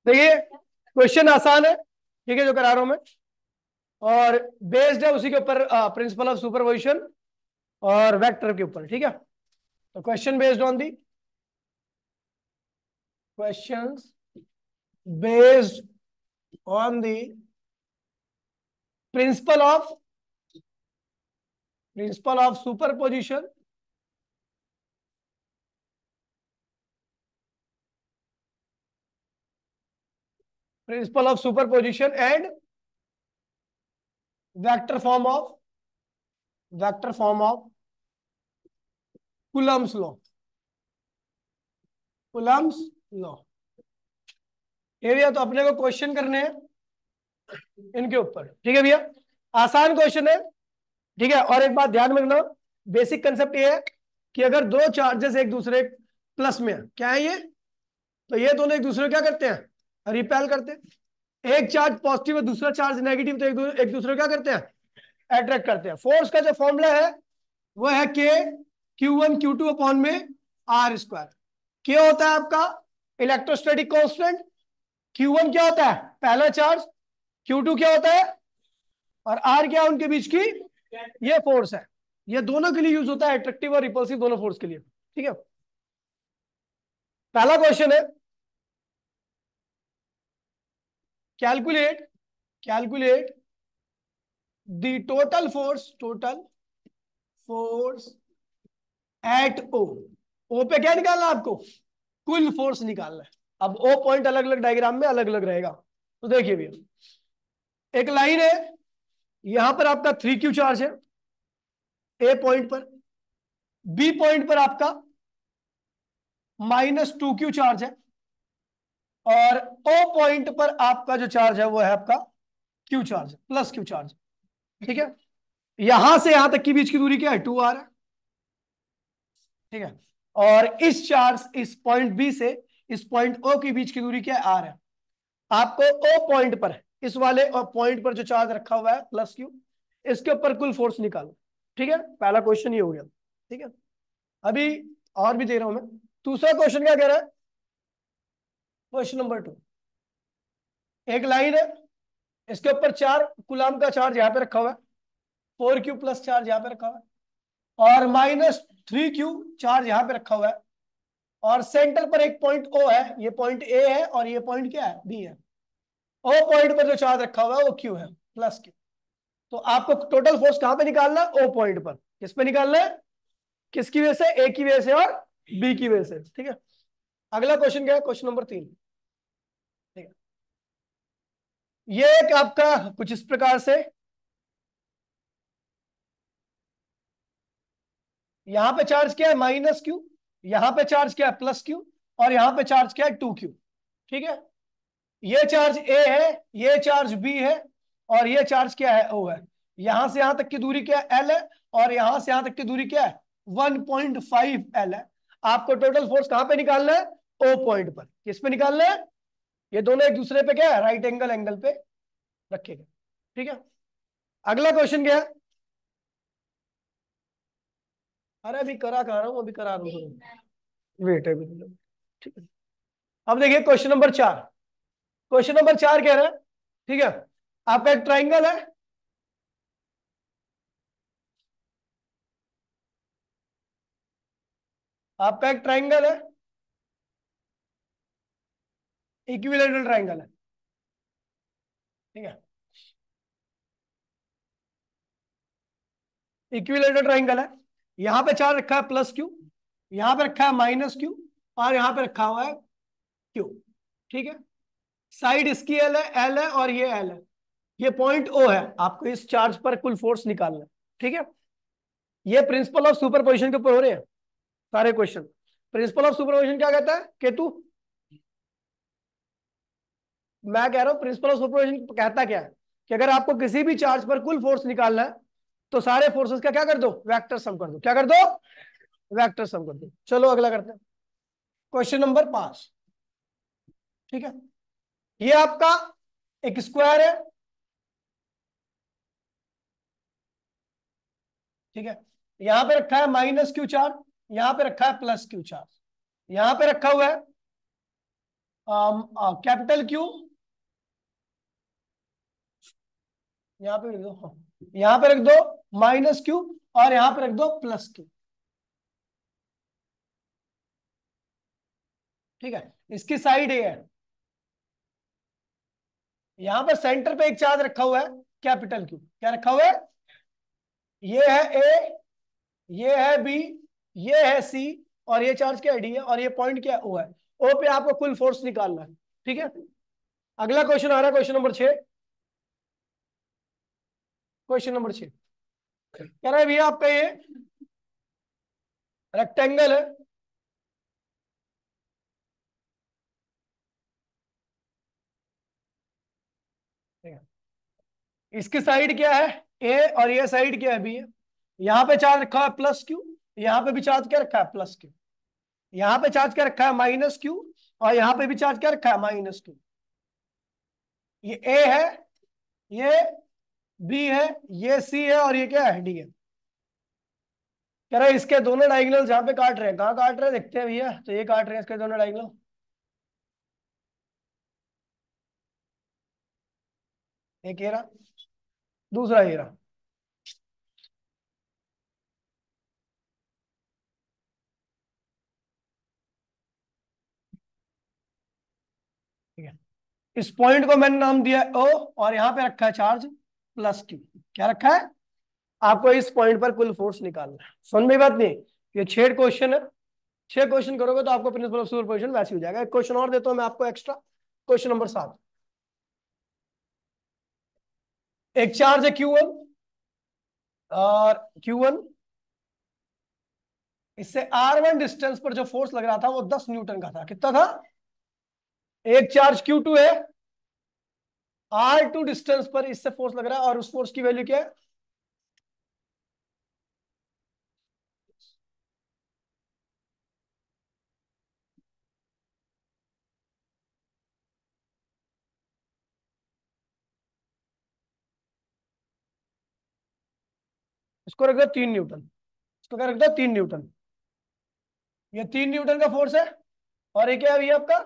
देखिए क्वेश्चन आसान है, ठीक है, जो करा रहा हूं मैं, और बेस्ड है उसी के ऊपर, प्रिंसिपल ऑफ सुपरपोजिशन और वेक्टर के ऊपर, ठीक है। तो question based on the questions based on the principle of superposition and vector form of Coulomb's law. Coulomb's law, ये भैया तो अपने को क्वेश्चन करने हैं इनके ऊपर, ठीक है भैया। आसान क्वेश्चन है, ठीक है। और एक बात ध्यान में रखना, बेसिक कंसेप्ट ये है कि अगर दो चार्जेस एक दूसरे प्लस में है, क्या है ये, तो ये दोनों एक दूसरे को क्या करते हैं, रिपेल करते हैं। एक चार्ज पॉजिटिव है, दूसरा चार्ज नेगेटिव, तो एक दूसरे को क्या करते हैं, अट्रैक्ट करते हैं। फोर्स का जो फॉर्मूला है वो है के Q1 Q2 अपॉन में आर स्क्वायर। के होता है आपका इलेक्ट्रोस्टैटिक कांस्टेंट, Q1 क्या होता है पहला चार्ज, Q2 क्या होता है, और आर क्या है उनके बीच की, ये फोर्स है। ये दोनों के लिए यूज होता है, अट्रैक्टिव और रिपल्सिव दोनों फोर्स के लिए, ठीक है। पहला क्वेश्चन है, calculate calculate the total force at O पे क्या निकालना है आपको, कुल फोर्स निकालना है। अब ओ पॉइंट अलग अलग डायग्राम में अलग अलग रहेगा, तो देखिए भैया, एक लाइन है, यहां पर आपका 3Q चार्ज है ए पॉइंट पर, बी पॉइंट पर आपका -2Q चार्ज है, और ओ पॉइंट पर आपका जो चार्ज है वो है आपका Q चार्ज, +Q चार्ज, ठीक है। यहां से यहां तक की बीच की दूरी क्या है, 2R है, ठीक है। और इस चार्ज, इस पॉइंट बी से इस पॉइंट ओ के बीच की दूरी क्या है, R है। आपको ओ पॉइंट पर, इस वाले पॉइंट पर जो चार्ज रखा हुआ है +Q, इसके ऊपर कुल फोर्स निकालो, ठीक है। पहला क्वेश्चन ये हो गया, ठीक है। अभी और भी दे रहा हूं मैं। दूसरा क्वेश्चन क्या कह रहा है, क्वेश्चन नंबर 2, एक लाइन है, इसके ऊपर 4 कूलम का चार्ज यहां पे रखा हुआ है, 4Q प्लस चार्ज यहां पे रखा हुआ है, और -3Q चार्ज यहां पे रखा हुआ है, और सेंटर पर एक पॉइंट O है, ये पॉइंट A है और ये पॉइंट क्या है, B है। O पॉइंट पर जो चार्ज रखा हुआ है वो Q है, +Q। तो आपको टोटल फोर्स कहां पे निकालना है, O पॉइंट पर। किस पे निकालना है, किसकी वजह से, A की वजह से और B की वजह से, ठीक है। अगला क्वेश्चन क्या है, क्वेश्चन नंबर 3, ठीक है। ये एक आपका कुछ इस प्रकार से, यहां पे चार्ज क्या है, -Q, यहां पे चार्ज क्या है, +Q, और यहां पे चार्ज क्या है, 2Q, ठीक है। ये चार्ज A है, ये चार्ज B है, और ये चार्ज क्या है, O है। यहां से यहां तक की दूरी क्या है, L है, और यहां से यहां तक की दूरी क्या है, 1.5 L है। आपको टोटल फोर्स कहां पे निकालना है, O पॉइंट पर। किस पे निकालना है, ये दोनों एक दूसरे पे क्या है, राइट एंगल पे रखेगा, ठीक है। अगला क्वेश्चन क्या है, अरे अभी करा रहा हूं, अभी करा रहा हूं, वेट है अभी, ठीक है। अब देखिए क्वेश्चन नंबर 4 कह रहा है, ठीक है। आपका एक ट्राइंगल है, आपका एक ट्राइंगल है, इक्विलेटरल ट्राइंगल है, ठीक है। इक्विलेटरल ट्राइंगल है, यहां पे चार्ज रखा है +Q, यहां पे रखा है -Q, और यहां पे रखा हुआ है Q, ठीक है। साइड इसकी L है और ये L है, ये पॉइंट O है। आपको इस चार्ज पर कुल फोर्स निकालना है, ठीक है। ये प्रिंसिपल ऑफ सुपरपोजिशन के ऊपर हो रहे हैं सारे क्वेश्चन। प्रिंसिपल ऑफ सुपरपोजिशन क्या कहता है, केतु, मैं कह रहा हूं प्रिंसिपल ऑफ सुपरपोजिशन कहता क्या है, कि अगर आपको किसी भी चार्ज पर कुल फोर्स निकालना है तो सारे फोर्सेस का क्या कर दो, वेक्टर सम कर दो। क्या कर दो, वेक्टर सम कर दो। चलो अगला करते हैं, क्वेश्चन नंबर 5, ठीक है। ये आपका एक स्क्वायर है, ठीक है। यहां पे रखा है -Q चार्ज, यहां पे रखा है +Q चार्ज, यहां पे रखा हुआ है कैपिटल क्यू, यहाँ पे रख दो, हाँ, यहाँ पे रख दो माइनस क्यू, और यहाँ पे रख दो प्लस क्यू। ठीक है, इसकी साइड ए है, यहां पर सेंटर पे एक चार्ज रखा हुआ है कैपिटल क्यू। क्या रखा हुआ है? ये है ए, ये है बी, ये है सी, और ये चार्ज क्या है? डी है, और ये पॉइंट क्या है? ओ है। ओ पे आपको कुल फोर्स निकालना है। ठीक है, अगला क्वेश्चन आ रहा है, क्वेश्चन नंबर 6। क्वेश्चन नंबर 6 कह रहा है भैया आपका ये रेक्टेंगल है, इसकी साइड क्या है? ए, और ये साइड क्या है? बी है। यहां पे चार्ज रखा है प्लस क्यू, यहां पे भी चार्ज क्या रखा है? Plus Q. यहां पे चार्ज क्या रखा है? माइनस क्यू, और यहां पे भी चार्ज क्या रखा है? Minus Q. ये ए है, ये बी है, ये सी है, और ये क्या है? डी है। कह रहे हैं इसके दोनों डायगोनल जहां पे काट रहे हैं, कहाँ काट रहे हैं देखते हैं भैया। तो ये काट रहे हैं इसके दोनों डायगोनल, एक ये रहा, दूसरा ये रहा। ठीक है, इस पॉइंट को मैंने नाम दिया ओ, और यहां पे रखा है चार्ज प्लस क्यू। क्या रखा है? आपको इस पॉइंट पर कुल फोर्स निकालना है। समझ में बात नहीं? ये 6 क्वेश्चन है, 6 क्वेश्चन करोगे तो आपको प्रिंसिपल ऑफ सुपरपोजिशन वैसे हो जाएगा। एक क्वेश्चन और देता हूं मैं आपको एक्स्ट्रा, क्वेश्चन नंबर 7। एक चार्ज है Q1, और Q1, इससे R1 डिस्टेंस पर जो फोर्स लग रहा था वो 10 न्यूटन का था। कितना था? एक चार्ज Q2 है, R2 डिस्टेंस पर इससे फोर्स लग रहा है, और उस फोर्स की वैल्यू क्या है? इसको रख दो 3 न्यूटन, इसको क्या रख दो? 3 न्यूटन। ये 3 न्यूटन का फोर्स है, और ये क्या है भैया आपका?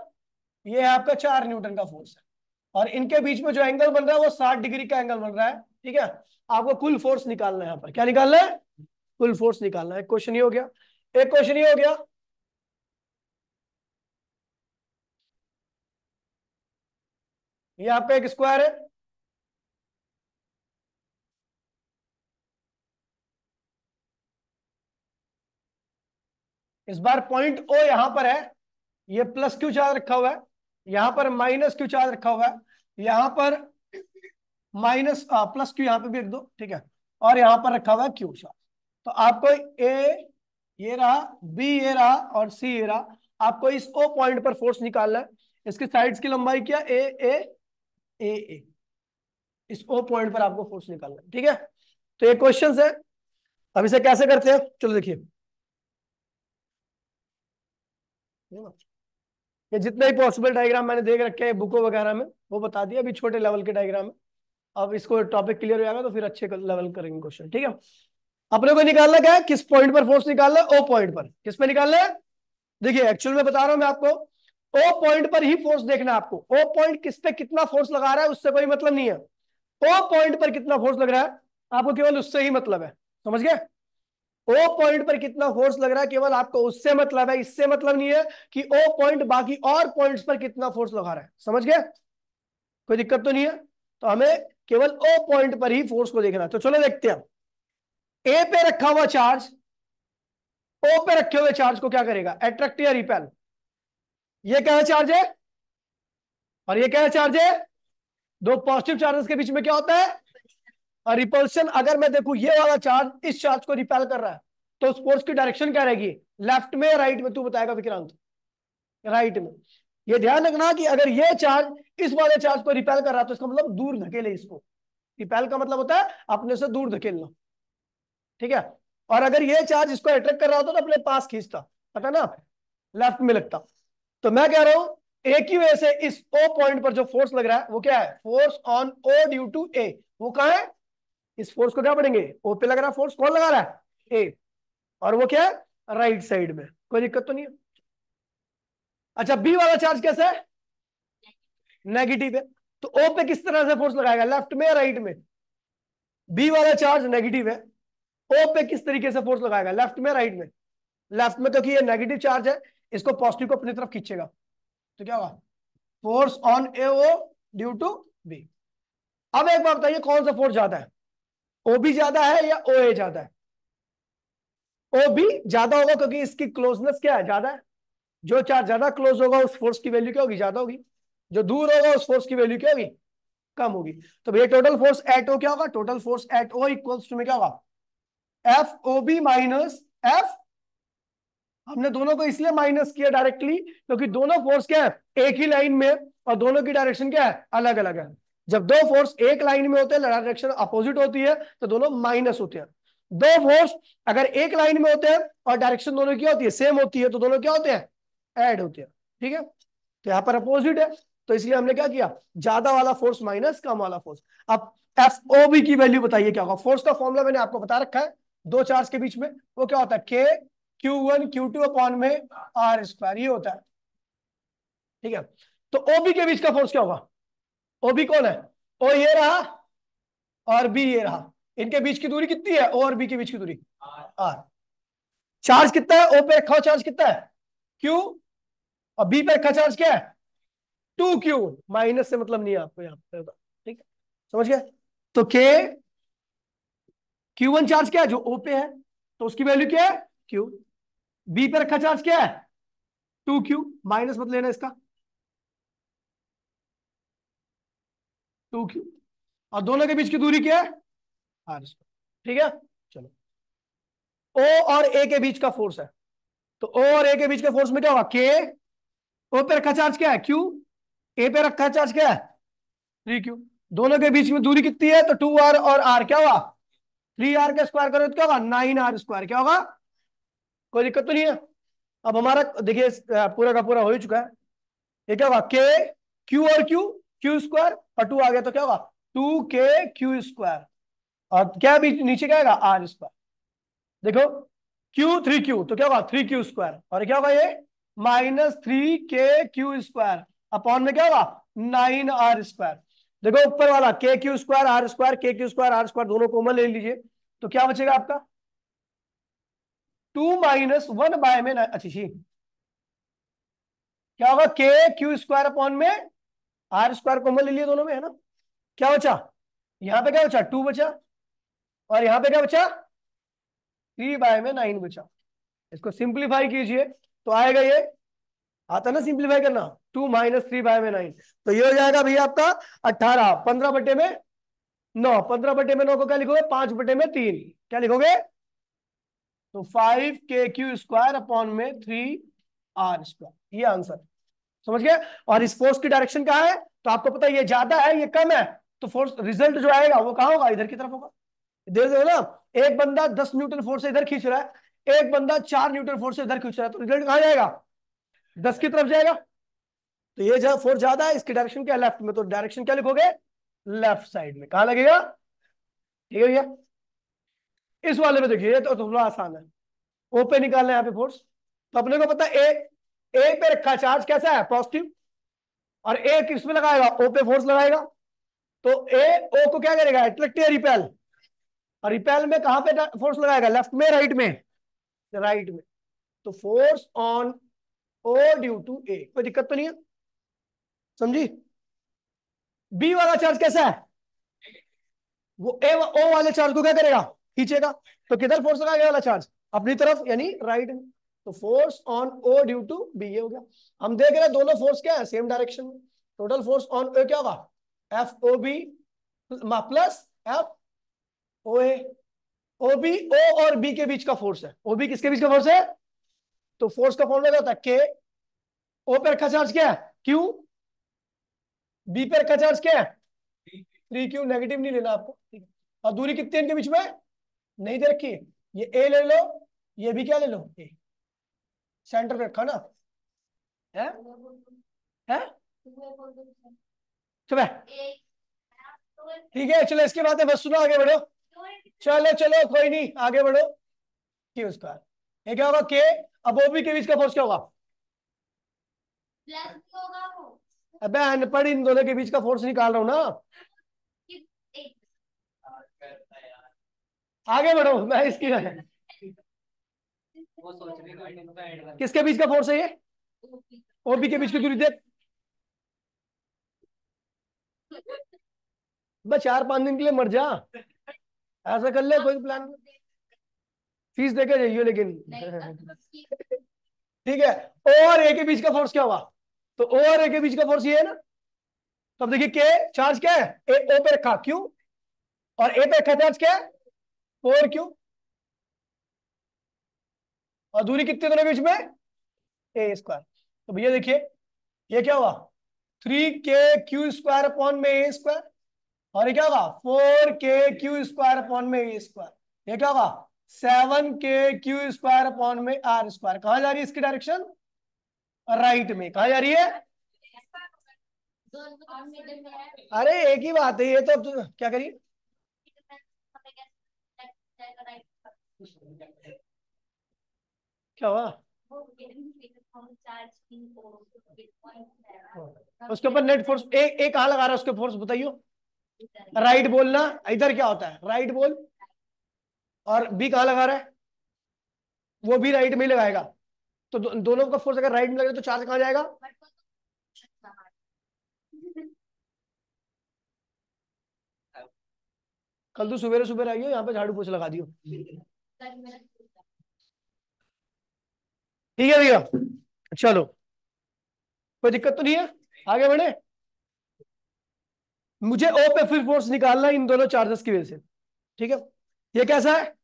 ये है आपका 4 न्यूटन का फोर्स है, और इनके बीच में जो एंगल बन रहा है वो 60 डिग्री का एंगल बन रहा है। ठीक है, आपको कुल फोर्स निकालना है। यहाँ पर क्या निकालना है? कुल फोर्स निकालना है। एक क्वेश्चन ये हो गया, एक क्वेश्चन ये हो गया। ये आपका एक स्क्वायर है, इस बार पॉइंट ओ यहां पर है, ये प्लस क्यू चार्ज रखा हुआ है, यहां पर माइनस क्यू चार्ज रखा हुआ है, यहां पर माइनस प्लस क्यू यहां पे भी रख दो। ठीक है, और यहां पर रखा हुआ है क्यू चार्ज। तो आपको ए ये रहा, बी ये रहा, और सी ये रहा। आपको इस ओ पॉइंट पर फोर्स निकालना है। इसकी साइड्स की लंबाई क्या? ए ए ए ए। इस ओ पॉइंट पर आपको फोर्स निकालना है। ठीक है, तो ये क्वेश्चंस है। अब इसे कैसे करते हैं, चलो देखिए। ये जितने ही पॉसिबल डायग्राम मैंने देख रखे हैं बुकों वगैरह में वो बता दिया, अभी छोटे लेवल के डायग्राम है। अब इसको टॉपिक क्लियर हो जाएगा तो फिर अच्छे लेवल करेंगे क्वेश्चन। ठीक है, अपने को निकालना क्या है? किस पॉइंट पर फोर्स निकालना है? ओ पॉइंट पर। किस पे निकालना है? देखिए एक्चुअल में बता रहा हूं मैं आपको, ओ पॉइंट पर ही फोर्स देखना है आपको। ओ पॉइंट किस पे कितना फोर्स लगा रहा है उससे कोई मतलब नहीं है। ओ पॉइंट पर कितना फोर्स लग रहा है आपको केवल उससे ही मतलब है। समझ गए? ओ पॉइंट पर कितना फोर्स लग रहा है केवल आपको उससे मतलब है, इससे मतलब नहीं है कि ओ पॉइंट बाकी और पॉइंट्स पर कितना फोर्स लगा रहा है। समझ गए? कोई दिक्कत तो नहीं है? तो हमें केवल ओ पॉइंट पर ही फोर्स को देखना है। तो चलो देखते हैं, ए पे रखा हुआ चार्ज ओ पे रखे हुए चार्ज को क्या करेगा? अट्रैक्ट या रिपेल? ये क्या चार्ज है, और ये क्या चार्ज है? दो पॉजिटिव चार्जेस के बीच में क्या होता है? रिपल्शन। अगर मैं देखूं ये वाला चार्ज इस चार्ज को रिपेल कर रहा है, तो उस फोर्स की डायरेक्शन क्या रहेगी? लेफ्ट में या राइट में? तू बताएगा विक्रांत। राइट में। ये ध्यान रखना कि अगर ये चार्ज इस वाले चार्ज को रिपेल कर रहा है तो इसका मतलब दूर धकेले इसको। रिपेल का मतलब होता है अपने से दूर धकेलना। ठीक है, और अगर ये चार्ज इसको अट्रैक्ट कर रहा होता तो अपने पास खींचता, पता ना, लेफ्ट में लगता। तो मैं कह रहा हूं ए की वजह से इस ओ पॉइंट पर जो फोर्स लग रहा है वो क्या है? Force on O due to A. वो कहां है? इस फोर्स को क्या पढ़ेंगे? ओ पे लग रहा है फोर्स, कौन लगा रहा है? ए। और वो क्या है? राइट साइड में। कोई दिक्कत तो नहीं है? अच्छा, बी वाला चार्ज कैसा है? नेगेटिव है, तो ओ पे किस तरह से फोर्स लगाएगा, लेफ्ट में या राइट में? बी वाला चार्ज नेगेटिव है, ओ पे किस तरीके से फोर्स लगाएगा, लेफ्ट में राइट में? लेफ्ट में, क्योंकि ये नेगेटिव चार्ज है, इसको पॉजिटिव को अपनी तरफ खींचेगा, तो क्या होगा, force on A O due to B. अब एक बात बताइए, कौन सा फोर्स ज्यादा है, ओ बी ज्यादा है या ओ ए ज्यादा है? ओ बी ज्यादा होगा, क्योंकि इसकी क्लोजनेस क्या है, ज्यादा है। जो चार्ज ज्यादा क्लोज होगा उस फोर्स की वैल्यू क्या होगी, ज्यादा होगी। जो दूर होगा उस फोर्स की वैल्यू क्या होगी, कम होगी। तो भैया टोटल फोर्स एट ओ क्या होगा, total force at O equals to में क्या होगा, F O B minus F, हमने दोनों को इसलिए माइनस किया डायरेक्टली क्योंकि दोनों फोर्स क्या है, एक ही लाइन में, और दोनों की डायरेक्शन क्या है, अलग अलग है। जब दो फोर्स एक लाइन में होते हैं, डायरेक्शन अपोजिट होती है, तो दोनों माइनस होते हैं। दो फोर्स अगर एक लाइन में होते हैं और डायरेक्शन दोनों की होती है, सेम होती है, तो दोनों क्या होते हैं, ऐड होते हैं। ठीक है, तो यहाँ पर अपोजिट है, तो इसलिए हमने क्या किया, ज्यादा वाला फोर्स माइनस कम वाला फोर्स। अब एफ ओ बी की वैल्यू बताइए क्या होगा। फोर्स का फॉर्मूला मैंने आपको बता रखा है, दो चार्ज के बीच में, वो क्या होता है, के Q1 Q2 अपॉन में आर स्क्वायर, ये होता है। ठीक है, तो ओबी के बीच का फोर्स क्या होगा, ओबी कौन है, ओ ये रहा और बी ये रहा, इनके बीच की दूरी कितनी है, ओ और बी के बीच की दूरी आर। चार्ज कितना है, ओ पे रखा हुआ चार्ज कितना है, क्यू, और बी पे रखा चार्ज क्या है, 2Q। माइनस से मतलब नहीं है आपको यहाँ पे, ठीक है, समझ गए। तो के Q1 चार्ज क्या है, जो ओ पे है, तो उसकी वैल्यू क्या है, क्यू। बी पे रखा चार्ज क्या है, 2Q, माइनस मत लेना इसका, 2Q, और दोनों के बीच की दूरी क्या है, आर स्क्वायर। ठीक है, चलो, ओ और ए के बीच का फोर्स है, तो ओ और ए के बीच के फोर्स में क्या होगा, के, ओ पे रखा चार्ज क्या है, क्यू, ए पे रखा चार्ज क्या है, 3Q। दोनों के बीच में दूरी कितनी है, तो 2R और R क्या होगा, 3R का स्क्वायर करो तो क्या होगा, 9R स्क्वायर, क्या होगा, कोई दिक्कत तो नहीं है। अब हमारा देखिए पूरा का पूरा हो ही चुका है। ये क्या होगा, के क्यू और क्यू, क्यू स्क्वायर, और 2 आ गया तो क्या होगा, 2K Q स्क्वायर, और क्या बीच नीचे क्या आएगा, आर स्क्वायर। देखो Q 3Q, तो क्या होगा 3Q स्क्वायर, और क्या होगा ये -3KQ स्क्वायर, अपॉन में क्या होगा 9R स्क्वायर। देखो ऊपर वाला KQ square R square, KQ square R square, दोनों कॉमन ले लीजिए, तो क्या बचेगा आपका 2 - 1 में अच्छी सी क्या होगा, KQ स्क्वायर अपॉन में आर स्क्वायर, कॉमन ले लिए दोनों में, है ना। क्या बचा, यहां पे क्या बचा, 2 बचा, और यहां पे क्या बचा, 3/9 बचा। इसको सिंप्लीफाई कीजिए तो आएगा ये, आता ना सिंप्लीफाई करना, 2 - 3/9, तो ये हो जाएगा भैया आपका 18, 15/9, 15/9 को क्या लिखोगे, 5/3, क्या लिखोगे, तो 5KQ स्क्वायर अपॉन में 3R स्क्वायर, ये आंसर, समझ गए। और इस फोर्स की डायरेक्शन कहाँ है, तो आपको पता है ये ज्यादा है ये कम है, तो फोर्स रिजल्ट जो आएगा वो कहाँ होगा, इधर की तरफ होगा। देख दो ना, एक बंदा 10 न्यूटन फोर्स से इधर खींच रहा है, एक बंदा 4 न्यूटन फोर्स से इधर खींच रहा है, तो रिजल्ट कहाँ जाएगा, 10 की तरफ जाएगा। तो ये फोर्स ज्यादा है, इसकी डायरेक्शन क्या है, लेफ्ट में, तो डायरेक्शन क्या लिखोगे, लेफ्ट साइड में, कहां लगेगा। ठीक है भैया, इस वाले में देखिए, ये तो थोड़ा आसान है, ओ पे निकालना है यहाँ पे फोर्स, तो अपने को पता है ए पे रखा चार्ज कैसा है, पॉजिटिव, और ए किस में लगाएगा, ओ पे फोर्स लगाएगा, तो ए ओ को क्या करेगा, अट्रैक्ट या रिपेल, और रिपेल में कहां पे फोर्स लगाएगा, लेफ्ट में राइट में, राइट में, तो force on O due to A, कोई दिक्कत तो नहीं है, समझी। बी वाला चार्ज कैसा है, वो ए ओ वाले चार्ज को क्या करेगा, खींचेगा, तो किधर फोर्स लगाएगा वाला चार्ज, अपनी तरफ यानी राइट में, तो force on O due to B, ये हो गया। हम देख रहे हैं दोनों फोर्स क्या है, सेम डायरेक्शन में, टोटल फोर्स ऑन ओ क्या होगा, F O B plus F O A, O B O और बी के बीच का फोर्स है, ओ बी किसके बीच का फोर्स है, तो फोर्स का फॉर्मूला क्या होता है, के, ओ पे रखा चार्ज क्या है, क्यू, बी पे रखा चार्ज क्या है, 3Q, नेगेटिव नहीं लेना आपको, ठीक है। और दूरी कितनी है इनके बीच में, नहीं दे रखी है, ये ए ले लो, ये भी क्या ले लो, ए, सेंटर पे रखा ना है, है सुबह, ठीक है, चलो इसके बाद बस सुनो, आगे बढ़ो, चलो चलो कोई नहीं, आगे बढ़ो। क्यू स्क्वायर, ये क्या होगा, के, अब ओबी के बीच का फोर्स क्या होगा, अबे अनपढ़, इन दोनों के बीच का फोर्स निकाल रहा हूं ना। आगे बढ़ो, मैं इसकी किसके बीच का फोर्स है ये? ओबी के बीच की दूरी देख। बस 4-5 दिन के लिए मर जा, ऐसा कर ले, कोई प्लान। फीस देके जाइए लेकिन। ठीक है। ओ और ए के बीच का फोर्स क्या हुआ? तो ओ और ए के बीच का फोर्स ये है ना। तो अब देखिए के चार्ज क्या है, ए ओ पे रखा क्यू, और ए पे रखा चार्ज क्या है, 4 क्यू। और दूरी कितनी दोनों के बीच में? ए स्क्वायर। तो भैया देखिए ये क्या हुआ, 3k² अपॉन में ए स्क्वायर। और ये क्या होगा, 4k² अपॉन में ए स्क्वायर। ये क्या होगा, 7k² अपॉन में आर स्क्वायर। कहां जा रही है इसकी डायरेक्शन? राइट में। कहा जा रही है? अरे एक ही बात है ये तो क्या करिए। क्या हुआ? उसके ऊपर नेट फोर्स एक कहां लगा रहा है उसके फोर्स बताइयो। राइट बोलना, इधर क्या होता है, राइट बोल। और बी कहां लगा रहा है? वो भी राइट में ही लगाएगा। तो दोनों का फोर्स अगर राइट में लगेगा तो चार्ज कहां जाएगा? कल तो सवेरे सवेरे आइयो यहाँ पे, झाड़ू पोछा लगा दियो। ठीक है भैया, चलो कोई दिक्कत तो नहीं है, आगे बढ़े। मुझे ओ पे फिर फोर्स निकालना है इन दोनों चार्जेस की वजह से। ठीक है, ये कैसा है,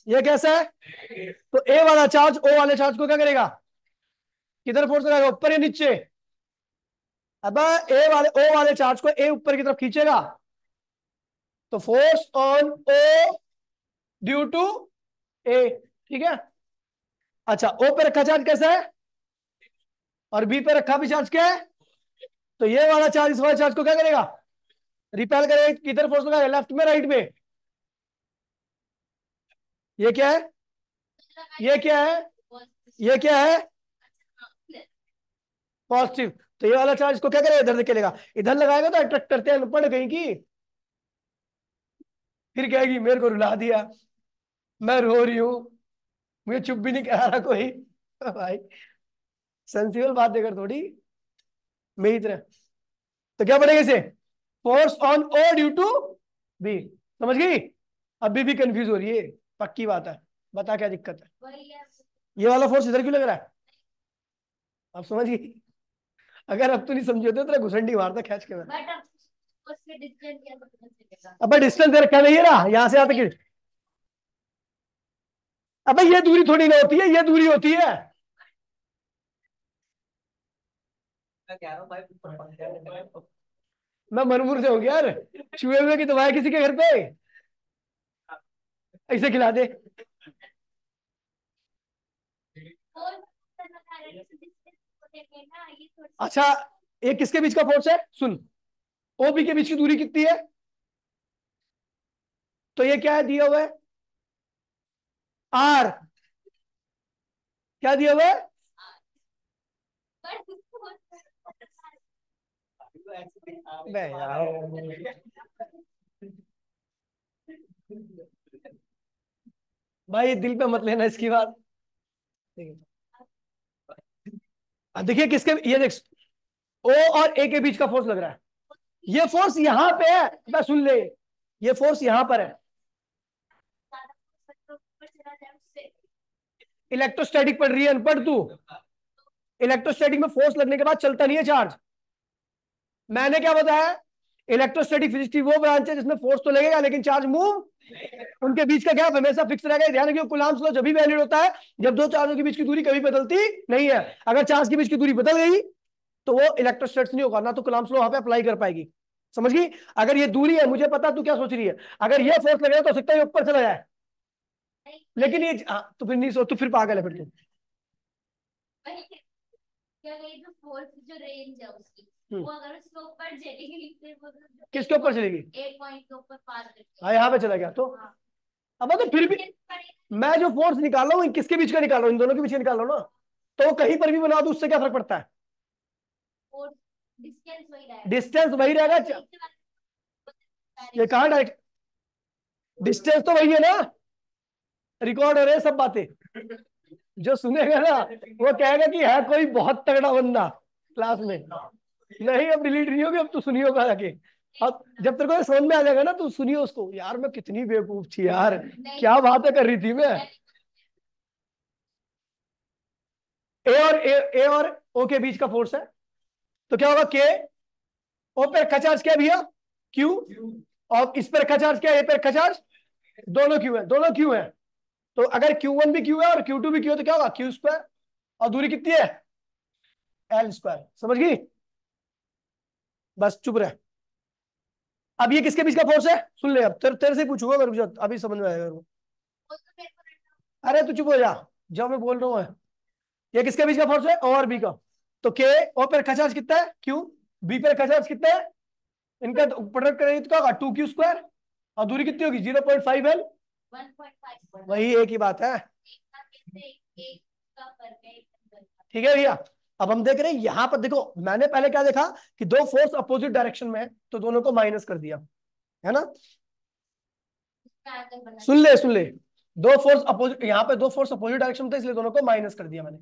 ये कैसा है? तो ए वाला चार्ज ओ वाले चार्ज को क्या करेगा, किधर फोर्स लगाएगा, ऊपर या नीचे? अब ए वाले ओ वाले चार्ज को ए ऊपर की तरफ खींचेगा, तो force on O due to A. ठीक है। अच्छा, ओ पे रखा चार्ज कैसा है, और बी पे रखा भी चार्ज क्या है? तो ये वाला चार्ज इस वाले चार्ज को क्या करेगा, रिपेल करेगा। किधर फोर्स लगाएगा, लेफ्ट में राइट में? ये क्या है, ये क्या है, ये क्या है, पॉजिटिव। तो ये वाला चार्ज को क्या करेगा, इधर निकलेगा। इधर लगाएगा तो अट्रैक्ट करते हैं अनपढ़ कहीं की, फिर कहेगी मेरे को रुला दिया, मैं रो रही हूं, मुझे चुप भी नहीं करा रहा कोई। भाई सेंसिबल बात देकर थोड़ी मेरी तरह। तो क्या पड़ेगा इसे, force on O due to B. समझ गई? अभी भी कंफ्यूज हो रही है, पक्की बात है, बता क्या दिक्कत है। ये वाला फोर्स इधर क्यों लग रहा है, आप समझ गई? अगर अब तो नहीं समझे होते तो घुसंडी मारता खींच के मैं। अब डिस्टेंस दे रखा नहीं है ना, यहां से यहां तक। अबे ये दूरी थोड़ी ना होती है, ये दूरी होती है। मैं मनमूर से हो गया यार, चूहे हुए की दवाई किसी के घर पे ऐसे खिला दे। अच्छा, ये किसके बीच का फोर्स है, सुन। ओबी के बीच की दूरी कितनी है, तो ये क्या है दिया हुआ है, आर। क्या दिया हुआ है, भाई दिल पे मत लेना इसकी बात। देखिए किसके, ये देख, ओ और ए के बीच का फोर्स लग रहा है। ये फोर्स यहां पे है, मैं सुन ले, ये फोर्स यहां पर है। इलेक्ट्रोस्टैटिक पढ़ रही है अनपढ़ तू। इलेक्ट्रोस्टैटिक में फोर्स लगने के बाद चलता नहीं है चार्ज। मैंने क्या बताया, इलेक्ट्रोस्टैटिक फिजिक्स की वो ब्रांच है जिसमें फोर्स तो लगेगा लेकिन चार्ज मूव, उनके बीच का गैप हमेशा फिक्स रहेगा। ध्यान रखिए, कूलम्ब्स लॉ जब भी वैलिड होता है जब दो चार्जों के बीच की दूरी कभी बदलती नहीं है। अगर चार्ज के बीच की दूरी बदल गई तो वो इलेक्ट्रोस्टैटिक्स नहीं होगा, ना तो कूलम्ब्स लॉ वहां पे अप्लाई कर पाएगी। समझ गई? अगर ये दूरी है, मुझे पता तू क्या सोच रही है, अगर ये फोर्स लगेगा तो हो सकता है ऊपर चला जाए, लेकिन ये तो फिर नहीं सोच, तो फिर पागल है फिर तू। जो रेंज है उसकी, वो अगर उसके ऊपर चलेगी फिर वो किसके ऊपर चलेगी, एक पॉइंट के ऊपर पार करके, हाँ यहाँ पे चला गया तो अब तो फिर भी मैं जो फोर्स निकाल रहा हूँ किसके बीच का निकाल रहा हूँ, इन दोनों के बीच का निकाल रहा हूँ ना। तो कहीं पर भी बना दो उससे क्या फर्क पड़ता है, डिस्टेंस वही रहेगा। ये कहाँ डायरेक्ट, डिस्टेंस तो वही है ना, रिकॉर्ड हो रहे हैं सब बातें। जो सुनेगा ना वो कहेगा कि है कोई बहुत तगड़ा बंदा क्लास में। नहीं अब डिलीट नहीं होगी, अब तू सुनियो का जाके। अब जब तेरे को ये समझ में आ जाएगा ना तू सुनियो उसको, यार मैं कितनी बेवकूफ थी यार, क्या बातें कर रही थी मैं। ए और ओ के बीच का फोर्स है, तो क्या होगा, के। ओ पे रखा चार्ज क्या है भैया, क्यू। और इस पे रखा चार्ज क्या है, ए पे रखा चार्ज, दोनों क्यू है, दोनों क्यू है। तो अगर Q1 भी क्यू है और Q2 भी क्यू है तो क्या होगा, क्यू स्क्वायर। और दूरी कितनी है, एल स्क्वायर। समझ गई, बस चुप रहे। अब ये किसके बीच का फोर्स है, सुन ले, अब तेरे से ही पूछूंगा, मेरे को अभी समझ में आएगा मेरे को। अरे तू चुप हो जा, जब मैं बोल रहा हूँ। ये किसके बीच का फोर्स है, ओ और बी का। तो के, ओ पे रखा चार्ज कितना है, क्यू। बी पे रखा चार्ज कितना है, इनका प्रोडक्ट करेंगे तो क्या होगा, 2Q स्क्वायर। और दूरी कितनी होगी, 0.5L। वही एक ही बात है, ठीक है भैया। अब हम देख रहे हैं यहां पर, देखो मैंने पहले क्या देखा कि दो फोर्स अपोजिट डायरेक्शन में है तो दोनों को माइनस कर दिया, है ना। सुन ले, दो फोर्स अपोजिट, यहाँ पे दो फोर्स अपोजिट डायरेक्शन में थे इसलिए दोनों को माइनस कर दिया मैंने।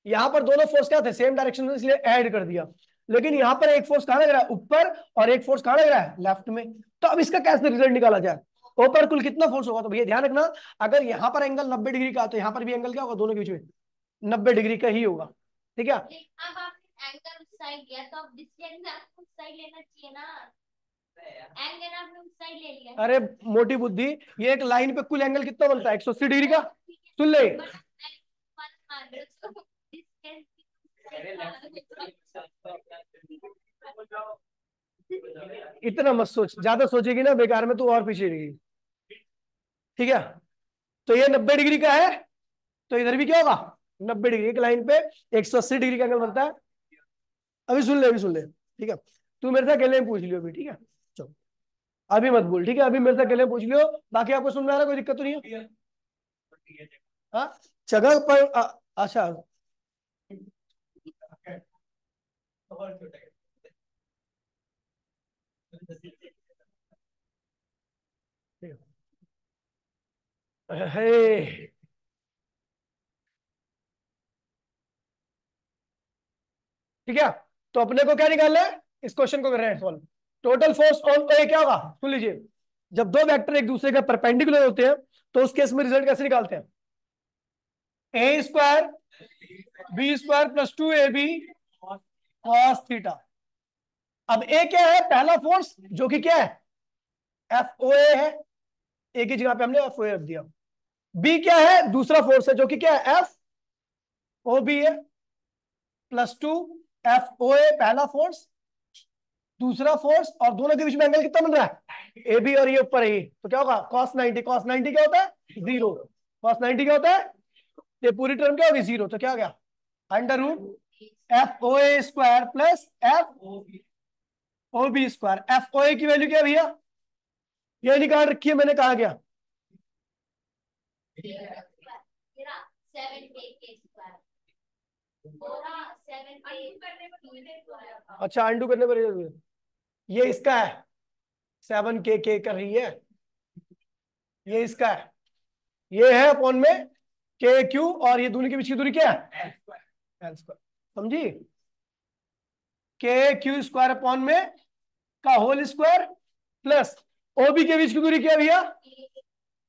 यहाँ पर दोनों फोर्स क्या थे, सेम डायरेक्शन में, इसलिए ऐड कर दिया। लेकिन यहाँ पर एक फोर्स कहां लग रहा है, ऊपर, और एक फोर्स कहां लग रहा है, लेफ्ट में। तो अब इसका कैसे रिजल्ट निकाला जाए, ओ पर कुल कितना फोर्स होगा। तो भैया ध्यान रखना, अगर यहाँ पर एंगल 90 डिग्री का तो यहाँ पर भी एंगल क्या होगा, दोनों के बीच में 90 डिग्री का ही होगा, ठीक है। अब आपने एंगल उस साइड लिया तो अब डिस्टेंस आपको उस साइड लेना चाहिए ना, एंगल आपने उस साइड ले लिया। अरे मोटी बुद्धि, ये एक लाइन पे कुल एंगल कितना बनता है, 180 डिग्री का। सुन ले, इतना मत सोच, ज्यादा सोचेगी ना बेकार में तू और पीछे रहेगी, ठीक है। तो ये 90 डिग्री का है, तो इधर भी क्या होगा, 90 डिग्री। एक लाइन पे 180 डिग्री का एंगल बनता है। अभी सुन ले, अभी सुन ले, ठीक है। तू मेरे से अकेले में पूछ लियो अभी, ठीक है। चलो अभी मत बोल, ठीक है, अभी मेरे से अकेले में पूछ लियो। बाकी आपको सुन में आ रहा है, कोई दिक्कत तो नहीं है। हाँ, जगह पर अच्छा। हे, ठीक है। तो अपने को क्या निकालना है, इस क्वेश्चन को कर रहे हैं सॉल्व। टोटल फोर्स ऑन ए क्या होगा, सुन लीजिए। जब दो वेक्टर एक दूसरे के परपेंडिकुलर होते हैं तो उस केस में रिजल्ट कैसे निकालते हैं, A square B square plus 2AB cos theta. अब ए क्या है, पहला फोर्स जो कि क्या है, FOA है। ए की जगह पे हमने FOA रख दिया। बी क्या है, दूसरा फोर्स है जो कि क्या है, FOB है, +2 FOA पहला फोर्स, दूसरा फोर्स, और दोनों के बीच में एंगल कितना बन रहा है, AB और ये ऊपर है, तो क्या होगा, cos 90। cos 90 क्या होता है, 0। cos 90 क्या होता है, ये पूरी टर्म क्या होगी, 0। तो क्या हो गया, √FOA square plus FOB square. FOA की वैल्यू क्या है भैया, ये निकाल रखी है मैंने, कहा गया, अच्छा अंडू करने पर ये इसका है, 7K कर रही है, ये इसका है, ये है अपॉन में KQ, और ये दूरी के बीच की दूरी क्या है, एल स्क्वायर। समझी, KQ स्क्वायर अपॉन में का होल स्क्वायर प्लस OB के बीच की दूरी क्या है भैया,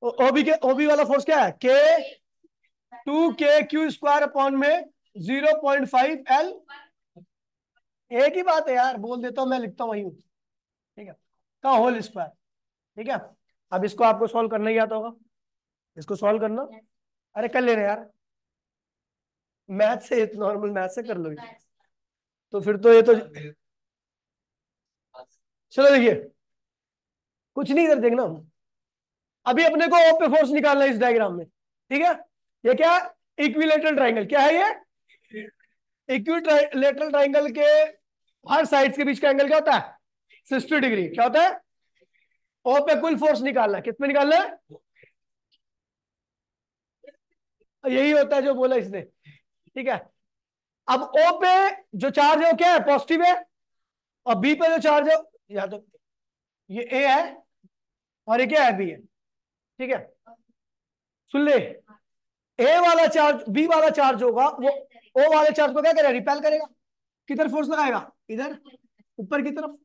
OB वाला फोर्स क्या है, K2KQ स्क्वायर अपॉन में 0.5L। एक ही बात है यार, बोल देता हूं मैं, लिखता हूं वही हूं, ठीक है, का होल स्क्वायर, ठीक है। अब इसको आपको सॉल्व करना ही आता होगा, इसको सॉल्व करना, अरे कर ले रहे यार, मैथ से, नॉर्मल मैथ से कर लो। तो फिर तो ये तो, चलो देखिए, कुछ नहीं, इधर देखना। अभी अपने को ओ पे फोर्स निकालना है इस डायग्राम में, ठीक है। ये क्या, इक्विलेटरल ट्राइंगल, क्या है ये, इक्विलेटरल ट्राइंगल के हर साइड्स के बीच का एंगल क्या होता है, 60 डिग्री। क्या होता है, ओ पे कुल फोर्स निकालना है, कितने निकालना है, यही होता है जो बोला इसने, ठीक है। अब ओ पे जो चार्ज है वो क्या है, पॉजिटिव है, और बी पे जो चार्ज है, या तो ये ए है और ये क्या है, बी है। ठीक है, सुन ले, ए वाला चार्ज बी वाला चार्ज होगा, वो ओ वाले चार्ज को क्या करेगा, रिपेल करेगा। किधर फोर्स लगाएगा, इधर ऊपर की तरफ।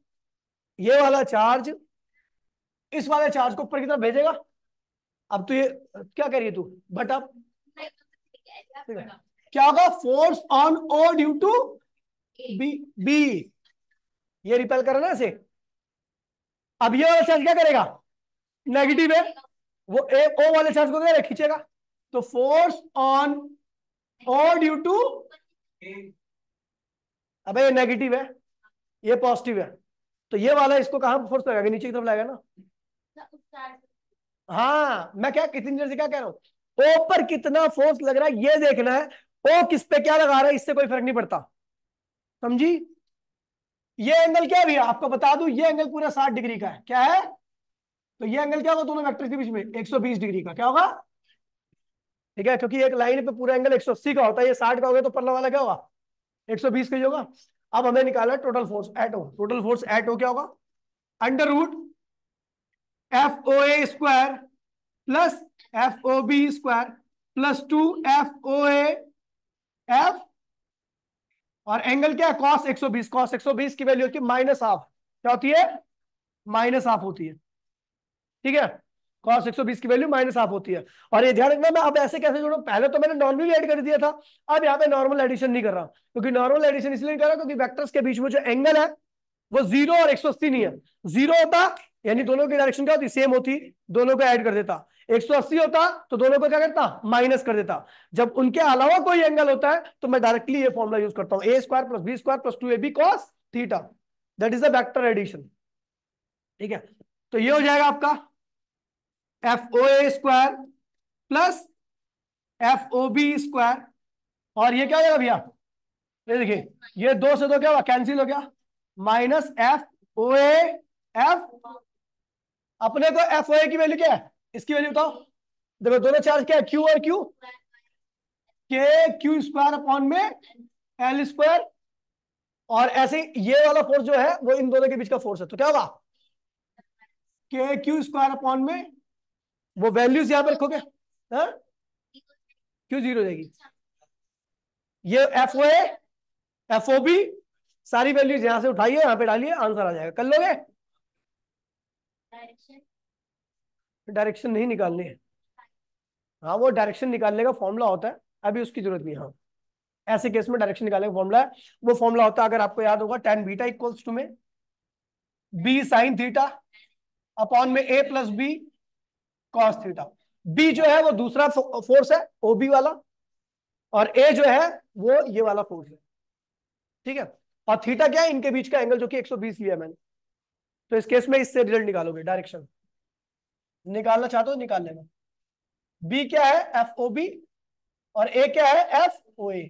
ये वाला चार्ज इस वाले चार्ज को ऊपर की तरफ भेजेगा। अब तो ये क्या करिए तू, बट अब क्या होगा, force on O due to B, B, ये रिपेल कर रहा है ना इसे। अब ये वाला चार्ज क्या करेगा, नेगेटिव है, वो ए ओ वाले चार्ज को क्या खींचेगा। तो force on O due to, अबे ये नेगेटिव है, ये पॉजिटिव है, तो ये वाला इसको कहां फोर्स लगाएगा, नीचे की तरफ लाएगा ना। हाँ, मैं क्या कितनी देर से क्या कह रहा हूं, ओ पर कितना फोर्स लग रहा है ये देखना है, ओ किस पे क्या लगा रहा है इससे कोई फर्क नहीं पड़ता, समझी। ये एंगल क्या है भैया, आपको बता दूं, ये एंगल पूरा 60 डिग्री का है, क्या है, तो ये एंगल क्या होगा दोनों वेक्टर के बीच में, 120 डिग्री का, क्या होगा। ठीक है, क्योंकि एक लाइन पे पूरा एंगल 180 का होता है, ये 60 का हो गया, तो परला वाला क्या होगा, 120 का ही होगा। अब हमें निकाला total force at O, total force at O क्या होगा, under root F O A square plus F O B square plus 2 F O A F, और एंगल क्या है, कॉस 120, कॉस 120 की वैल्यू होती है माइनस हाफ, क्या होती है, माइनस हाफ होती है। ठीक है, cos 120 की वैल्यू माइनस हाफ होती है। और ये ध्यान रखना, मैं अब ऐसे कैसे जोड़ूं, पहले तो मैंने नॉर्मली ऐड कर दिया था, अब यहाँ पे नॉर्मल एडिशन नहीं कर रहा, क्योंकि नॉर्मल एडिशन इसलिए नहीं कर रहा क्योंकि वेक्टर्स के बीच में जो एंगल है वो 0 और 180 नहीं है। 0 होता यानी दोनों की डायरेक्शन क्या होती, सेम होती, दोनों को ऐड कर देता। 180 होता तो दोनों को क्या करता, माइनस कर देता। जब उनके अलावा कोई एंगल होता है तो मैं डायरेक्टली ये फॉर्मूला यूज करता हूं, A square plus B square plus 2ab cos theta, that is the vector addition. ठीक है, तो ये हो जाएगा आपका F O A square plus F O B square, और ये क्या हो जाएगा भैया, ये देखिए ये दो से दो क्या हुआ, कैंसिल हो गया, minus F O A F, अपने को एफ ओ ए की वैल्यू क्या है, इसकी वैल्यू बताओ। देखो दोनों चार्ज क्या है, क्यू और क्यू, के क्यू स्क्वायर अपॉन में एल स्क्वायर, और ऐसे ये वाला फोर्स जो है वो इन दोनों के बीच का फोर्स है, तो क्या होगा, के क्यू स्क्वायर अपॉन में, वो वैल्यूज यहां पर रखोगे, क्यू जीरो जाएगी, ये F O A F O B, सारी वैल्यूज यहां से उठाइए, यहां पे डालिए, आंसर आ जाएगा, कर लोगे। डायरेक्शन नहीं निकालनी है, हाँ वो डायरेक्शन निकालने का फॉर्मूला होता है, अभी उसकी जरूरत नहीं है। हाँ, ऐसे केस में डायरेक्शन निकालने का फॉर्मूला है, वो फॉर्मूला होता है, अगर आपको याद होगा, tan बीटा इक्वल्स टू में बी साइन थीटा अपॉन में A plus B cos theta. B जो है वो दूसरा फोर्स है, ओबी वाला, और ए जो है वो ये वाला फोर्स है। ठीक है, और थीटा क्या है, इनके बीच का एंगल जो कि 120 लिया मैंने। तो इस केस में इससे रिजल्ट निकालोगे, डायरेक्शन निकालना चाहते हो निकाल लेना। बी क्या है, एफ ओ बी, और ए क्या है, एफ ओ ए,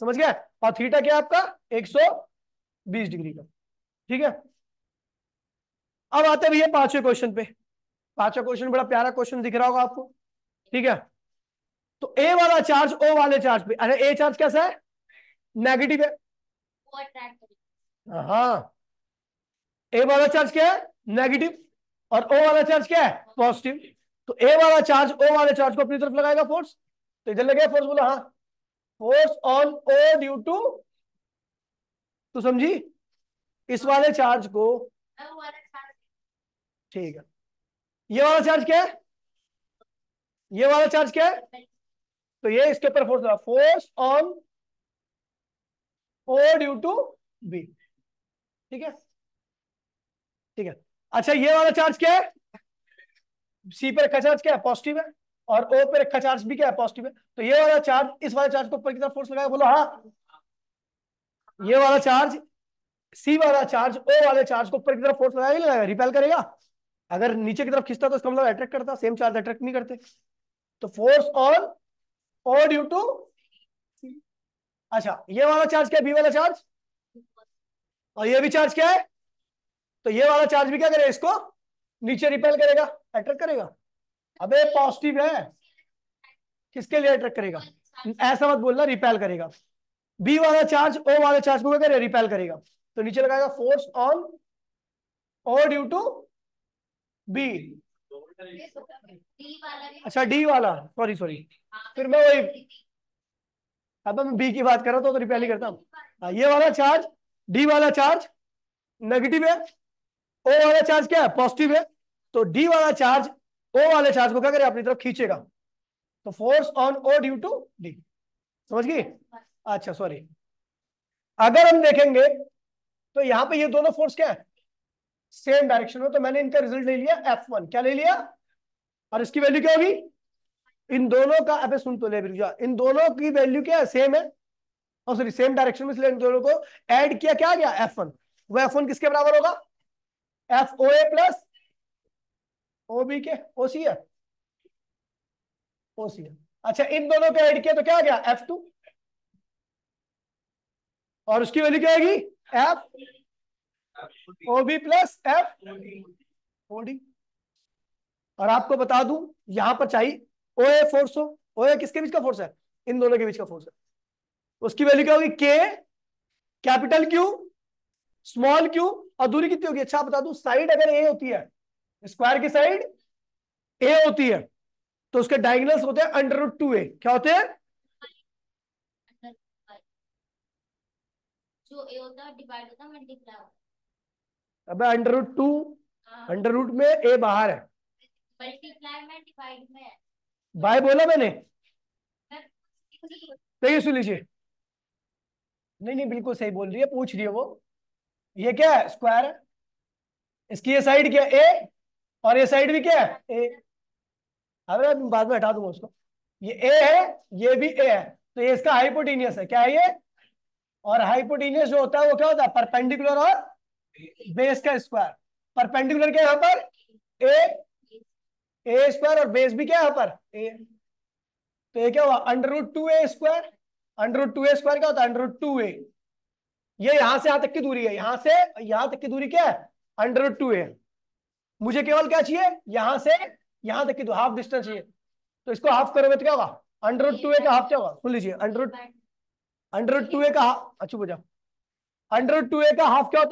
समझ गया। और थीटा क्या है आपका, 120 डिग्री का। ठीक है, अब आते हैं भैया पांचवें क्वेश्चन पे। पांचवा क्वेश्चन बड़ा प्यारा क्वेश्चन दिख रहा होगा आपको। ठीक है, तो ए वाला चार्ज ओ वाले चार्ज पे, अरे ए चार्ज कैसा है, नेगेटिव है, हाँ, ए वाला चार्ज क्या है, नेगेटिव, और ओ वाला चार्ज क्या है, पॉजिटिव। तो ए वाला चार्ज ओ वाले चार्ज को अपनी तरफ लगाएगा फोर्स, तो इधर लगेगा फोर्स, बोलो हाँ, force on O due to, तो समझी, इस वाले चार्ज को, ठीक है, ये वाला चार्ज क्या है, ये वाला चार्ज क्या है, तो ये इसके ऊपर फोर्स लगा, force on O due to B. ठीक है, ठीक है, अच्छा ये वाला चार्ज क्या है, सी पे रखा चार्ज क्या है, पॉजिटिव है, और ओ पे रखा चार्ज भी क्या है, पॉजिटिव है। तो ये वाला चार्ज इस वाले चार्ज को ऊपर की तरफ फोर्स लगाएगा, बोलो हाँ, ये वाला चार्ज, सी वाला चार्ज ओ वाले चार्ज को ऊपर की तरफ फोर्स लगाएगा, लगाएगा, रिपेल करेगा। अगर नीचे की तरफ खींचता तो इसका मतलब अट्रैक्ट करता, सेम चार्ज अट्रैक्ट नहीं करते। तो force on O due to, अच्छा ये वाला चार्ज क्या है, बी वाला चार्ज, और ये भी चार्ज क्या है, तो ये वाला चार्ज भी क्या करेगा, इसको नीचे रिपेल करेगा, अट्रैक्ट करेगा। अबे पॉजिटिव है, किसके लिए अट्रैक्ट करेगा, ऐसा मत बोलना, रिपेल करेगा। बी वाला चार्ज ओ वाले चार्ज को क्या करेगा, रिपेल करेगा। तो नीचे लगाएगा force on O due to B. अच्छा डी वाला, सॉरी सॉरी, फिर मैं वही, अब मैं बी की बात कर रहा हूँ तो रिपेयर करता हूँ। ये वाला चार्ज, डी वाला चार्ज नेगेटिव है, ओ वाला चार्ज क्या है, पॉजिटिव है। तो डी वाला चार्ज ओ वाले चार्ज को क्या करे, अपनी तरफ खींचेगा। तो force on O due to D, समझ गई। अच्छा सॉरी, अगर हम देखेंगे तो यहां पे ये दोनों फोर्स क्या है, सेम डायरेक्शन में। तो मैंने इनका रिजल्ट ले लिया F1, क्या ले लिया, और इसकी वैल्यू क्या होगी, इन दोनों का, अबे सुन तो ले बिरजा, इन दोनों की वैल्यू क्या है, सेम है, और सॉरी सेम डायरेक्शन में, इसलिए इन दोनों को ऐड किया, क्या आ गया F1। वो F1 किसके बराबर होगा, FOA प्लस OB के, OC है, OC है। अच्छा इन दोनों को ऐड किया तो क्या आ गया F2, और उसकी वैल्यू क्या आएगी FOB प्लस FOD। और आपको बता दूं, यहां पर चाहिए OA फोर्स हो, OA किसके बीच का फोर्स है, इन दोनों के बीच का फोर्स है। उसकी वैल्यू क्या होगी, K capital Q small q, और दूरी कितनी होगी, अच्छा बता दूं, साइड अगर A होती है, स्क्वायर की साइड A होती है, तो उसके डायगोनल्स होते हैं √2a, क्या होते हैं, जो ए होता है डिवाइड होता है मल्टीप्लाई होता अबे √2, अंडर रूट में a बाहर है, है, मल्टीप्लाई में डिवाइड में है। बाय बोला मैंने, मैं- तो ये सुन लीजिए, नहीं नहीं बिल्कुल सही बोल रही है, पूछ रही है वो, ये क्या है, स्क्वायर है, इसकी ये साइड क्या है a, और ये साइड भी क्या है a। अबे बाद में हटा दूंगा उसको, ये a है, ये भी a है, तो ये इसका हाइपोटेनियस है, क्या है ये, और हाइपोटेनियस जो होता है वो क्या होता है, परपेंडिकुलर और बेस का स्क्वायर। परपेंडिकुलर क्या है यहाँ पर, ए स्क्वायर, और बेस भी क्या है यहाँ पर ए। तो ये क्या हुआ, √2a², √2a² क्या होता है, √2a। ये यहां से यहां तक की दूरी है, यहां से यहां तक की दूरी क्या है, √2a। मुझे केवल क्या चाहिए, यहां से यहां तक की हाफ डिस्टेंस चाहिए, तो इसको हाफ करोगे तो क्या होगा, √2a का हाफ क्या होगा, सुन लीजिए, √2a का, अच्छा पूछा, √2a का हाफ क्या होता है,